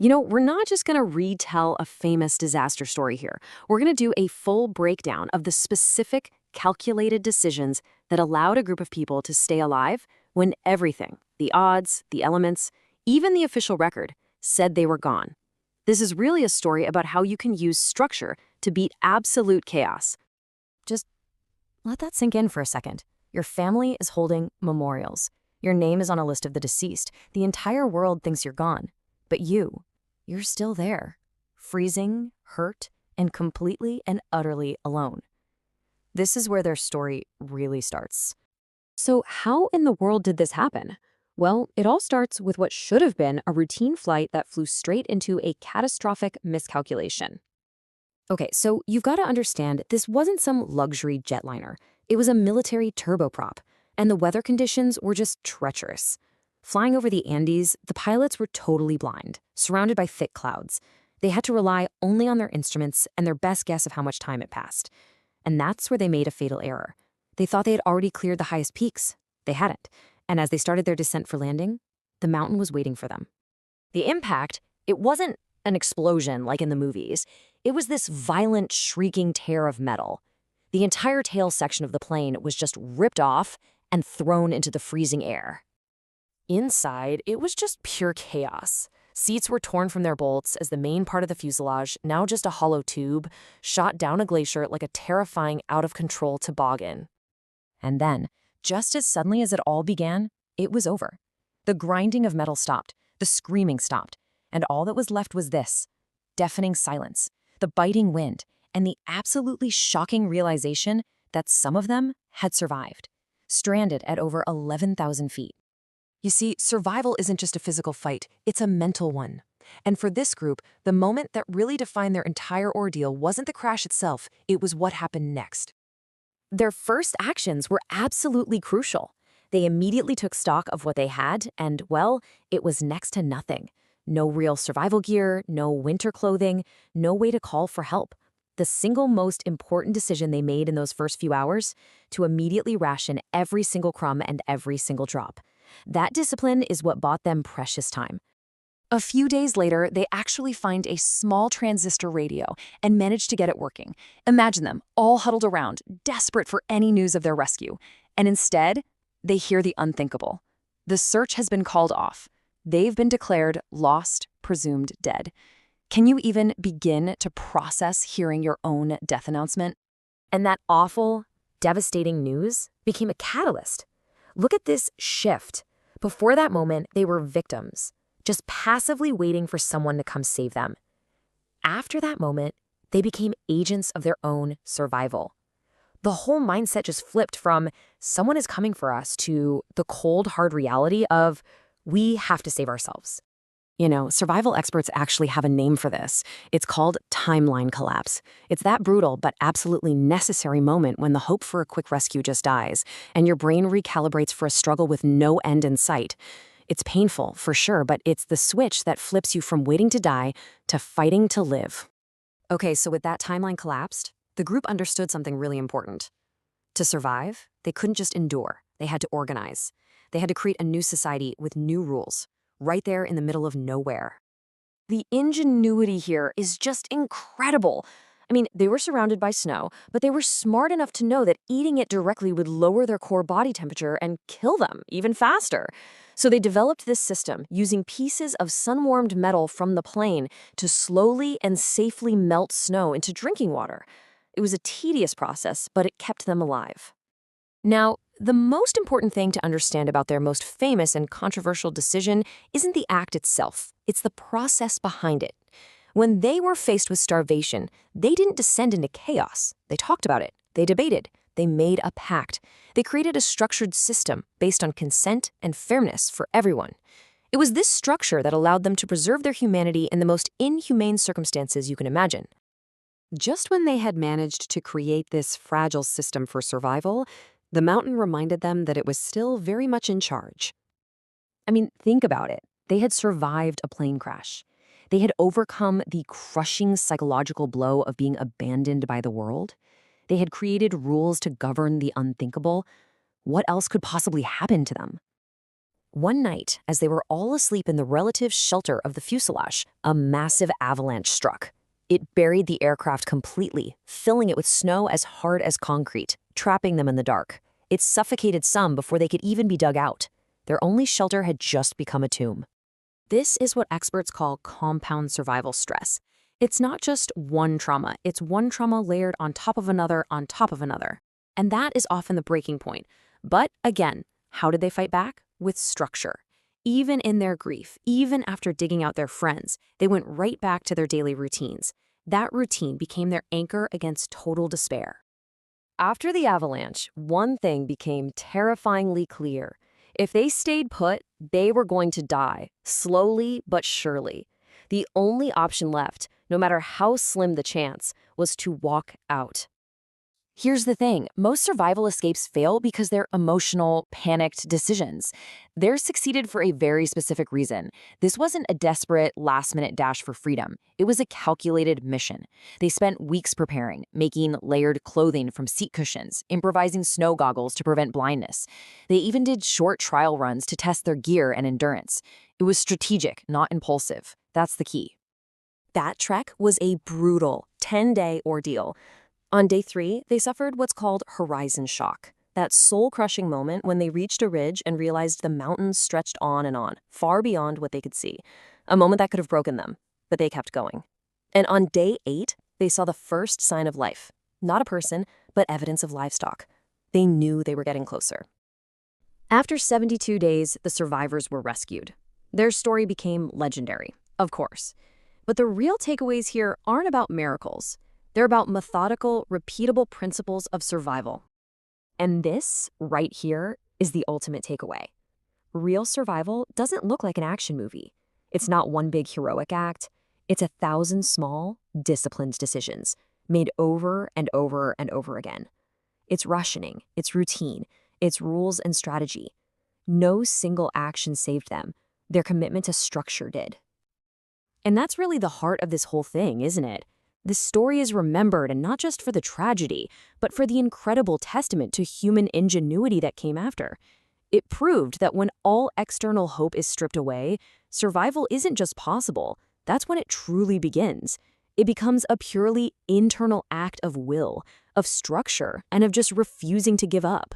We're not just going to retell a famous disaster story here. We're going to do a full breakdown of the specific, calculated decisions that allowed a group of people to stay alive when everything, the odds, the elements, even the official record, said they were gone. This is really a story about how you can use structure to beat absolute chaos. Just let that sink in for a second. Your family is holding memorials. Your name is on a list of the deceased. The entire world thinks you're gone. But you're still there, freezing, hurt, and completely and utterly alone. This is where their story really starts. So how in the world did this happen? Well, it all starts with what should have been a routine flight that flew straight into a catastrophic miscalculation. Okay, so you've got to understand this wasn't some luxury jetliner. It was a military turboprop, and the weather conditions were just treacherous. Flying over the Andes, the pilots were totally blind, surrounded by thick clouds. They had to rely only on their instruments and their best guess of how much time had passed. And that's where they made a fatal error. They thought they had already cleared the highest peaks. They hadn't. And as they started their descent for landing, the mountain was waiting for them. The impact, it wasn't an explosion like in the movies. It was this violent, shrieking tear of metal. The entire tail section of the plane was just ripped off and thrown into the freezing air. Inside, it was just pure chaos. Seats were torn from their bolts as the main part of the fuselage, now just a hollow tube, shot down a glacier like a terrifying, out-of-control toboggan. And then, just as suddenly as it all began, it was over. The grinding of metal stopped, the screaming stopped, and all that was left was this: deafening silence, the biting wind, and the absolutely shocking realization that some of them had survived, stranded at over 11,000 feet. You see, survival isn't just a physical fight, it's a mental one. And for this group, the moment that really defined their entire ordeal wasn't the crash itself, it was what happened next. Their first actions were absolutely crucial. They immediately took stock of what they had, and, well, it was next to nothing. No real survival gear, no winter clothing, no way to call for help. The single most important decision they made in those first few hours: to immediately ration every single crumb and every single drop. That discipline is what bought them precious time. A few days later, they actually find a small transistor radio and manage to get it working. Imagine them, all huddled around, desperate for any news of their rescue. And instead, they hear the unthinkable. The search has been called off. They've been declared lost, presumed dead. Can you even begin to process hearing your own death announcement? And that awful, devastating news became a catalyst. Look at this shift. Before that moment, they were victims, just passively waiting for someone to come save them. After that moment, they became agents of their own survival. The whole mindset just flipped from "someone is coming for us" to the cold, hard reality of "we have to save ourselves." Survival experts actually have a name for this. It's called timeline collapse. It's that brutal but absolutely necessary moment when the hope for a quick rescue just dies, and your brain recalibrates for a struggle with no end in sight. It's painful, for sure, but it's the switch that flips you from waiting to die to fighting to live. Okay, so with that timeline collapsed, the group understood something really important. To survive, they couldn't just endure. They had to organize. They had to create a new society with new rules, right there in the middle of nowhere. The ingenuity here is just incredible. I mean, they were surrounded by snow, but they were smart enough to know that eating it directly would lower their core body temperature and kill them even faster. So they developed this system using pieces of sun-warmed metal from the plane to slowly and safely melt snow into drinking water. It was a tedious process, but it kept them alive. Now, the most important thing to understand about their most famous and controversial decision isn't the act itself, it's the process behind it. When they were faced with starvation, they didn't descend into chaos. They talked about it, they debated, they made a pact. They created a structured system based on consent and fairness for everyone. It was this structure that allowed them to preserve their humanity in the most inhumane circumstances you can imagine. Just when they had managed to create this fragile system for survival, the mountain reminded them that it was still very much in charge. I mean, think about it. They had survived a plane crash. They had overcome the crushing psychological blow of being abandoned by the world. They had created rules to govern the unthinkable. What else could possibly happen to them? One night, as they were all asleep in the relative shelter of the fuselage, a massive avalanche struck. It buried the aircraft completely, filling it with snow as hard as concrete, trapping them in the dark. It suffocated some before they could even be dug out. Their only shelter had just become a tomb. This is what experts call compound survival stress. It's not just one trauma, it's one trauma layered on top of another on top of another. And that is often the breaking point. But again, how did they fight back? With structure. Even in their grief, even after digging out their friends, they went right back to their daily routines. That routine became their anchor against total despair. After the avalanche, one thing became terrifyingly clear. If they stayed put, they were going to die, slowly but surely. The only option left, no matter how slim the chance, was to walk out. Here's the thing, most survival escapes fail because they're emotional, panicked decisions. Theirs succeeded for a very specific reason. This wasn't a desperate, last-minute dash for freedom. It was a calculated mission. They spent weeks preparing, making layered clothing from seat cushions, improvising snow goggles to prevent blindness. They even did short trial runs to test their gear and endurance. It was strategic, not impulsive. That's the key. That trek was a brutal 10-day ordeal. On day 3, they suffered what's called horizon shock, that soul-crushing moment when they reached a ridge and realized the mountains stretched on and on, far beyond what they could see, a moment that could have broken them, but they kept going. And on day 8, they saw the first sign of life, not a person, but evidence of livestock. They knew they were getting closer. After 72 days, the survivors were rescued. Their story became legendary, of course. But the real takeaways here aren't about miracles. They're about methodical, repeatable principles of survival. And this, right here, is the ultimate takeaway. Real survival doesn't look like an action movie. It's not one big heroic act. It's 1,000 small, disciplined decisions, made over and over and over again. It's rationing, it's routine, it's rules and strategy. No single action saved them. Their commitment to structure did. And that's really the heart of this whole thing, isn't it? This story is remembered, and not just for the tragedy, but for the incredible testament to human ingenuity that came after. It proved that when all external hope is stripped away, survival isn't just possible. That's when it truly begins. It becomes a purely internal act of will, of structure, and of just refusing to give up.